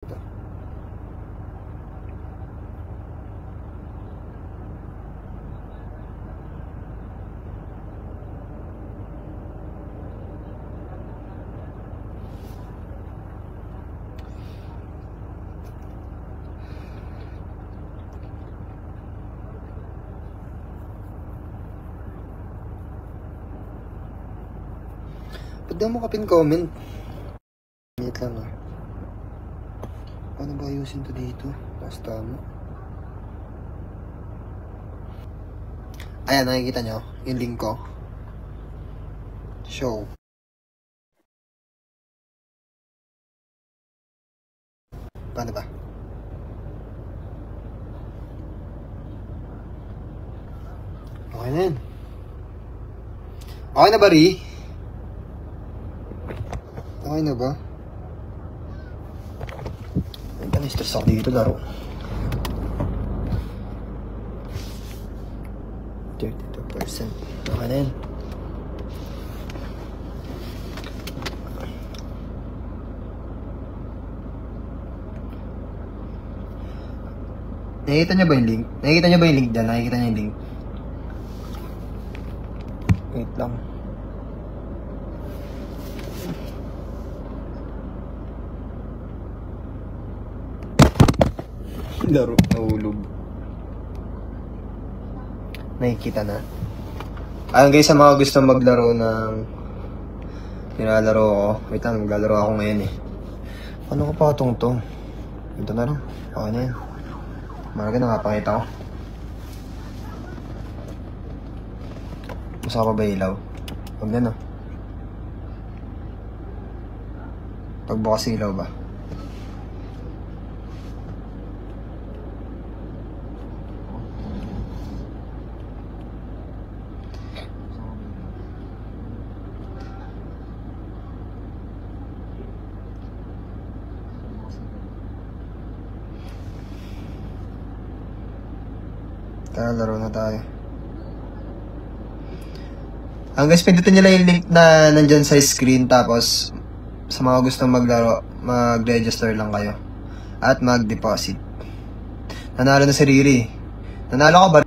Ba't daw mo kapin comment? Minute lang ah. Paano ba ayusin to dito? Basta mo. Ayan, nakikita nyo? Yung link ko. Show. Paano ba? Okay na yan. Okay na ba, Ri? Okay na ba? Ay, na-stress ako dito, laro. 32%. Okay na yan. Nakikita niyo ba yung link? Nakikita niyo ba yung link dyan? Nakikita niyo yung link? Wait lang. Laro, nahulog. Nakikita na. Ayun guys, sa mga gusto maglaro ng nilalaro ko. Wait lang, maglalaro ako ngayon eh. Ano ko pa tong? Ito na lang. Okay na yan. Marami nakapakita ko. Masa pa ba ilaw? Huwag na no. Pagbukas ilaw ba? Tara, laro na tayo. Ang guys, pindutin nila yung link na nandyan sa screen. Tapos, sa mga gustong maglaro, mag-register lang kayo. At mag-deposit. Nanalo na si Riri. Nanalo ka ba?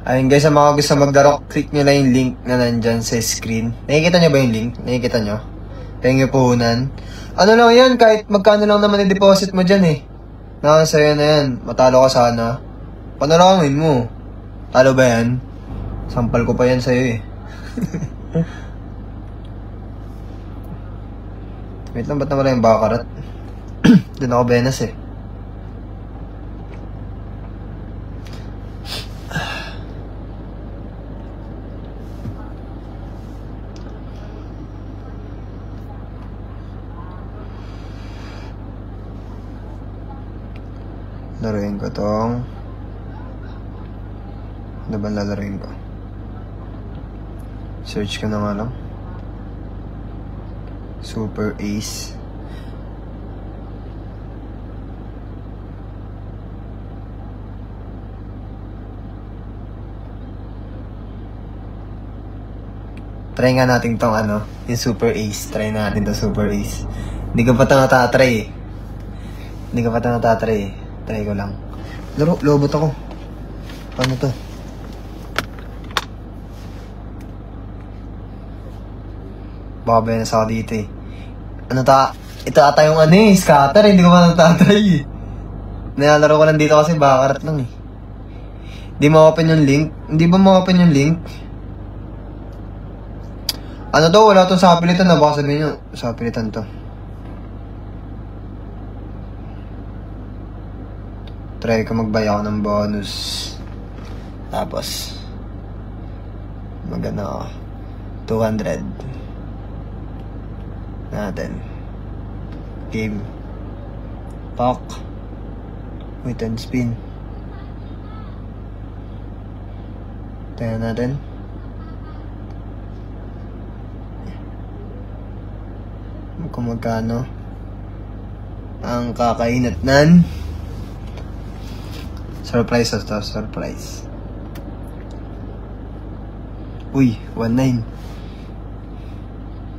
Ayun guys, sa mga gusto maglaro, click nyo lang yung link na nandyan sa screen. Nakikita nyo ba yung link? Nakikita nyo? Pengen puhunan. Ano lang yan, kahit magkano lang naman i-deposit mo dyan eh. Nakasaya na yan. Matalo ka sana. Panalangin mo. Talo ba yan? Sampal ko pa yan sa'yo eh. Wait lang, ba't nawala yung bakarat? Doon ako benas eh. Laruin ko tong... Ano ba lalaruin ko? Search ko na nga lang. Super Ace. Try nga natin tong ano, yung Super Ace. Try natin tong Super Ace. Hindi ko pa ito natatry eh. Hindi ko pa ito natatry eh. Try ko lang. Laro, lobot ako. Paano to? Baka benas ako dito eh. Ano ta? Ito ata yung ano eh, scatter. Hindi ko pa natatry eh. Nilalaro ko lang dito kasi bakarat lang eh. Hindi ma-open yung link. Hindi ba ma-open yung link? Ano to? Wala itong sa pilitan na. Baka sabihin nyo, sa pilitan to. Try ko magbay ako ng bonus. Tapos magano ako 200 natin. Game. Talk. Wait and spin. Tayo natin. Kung magkano. ang kakainatnan. Surprise to, surprise. Uy, 19.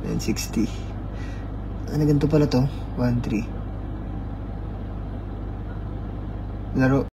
960. Ano ganito pala to? 13. Laro.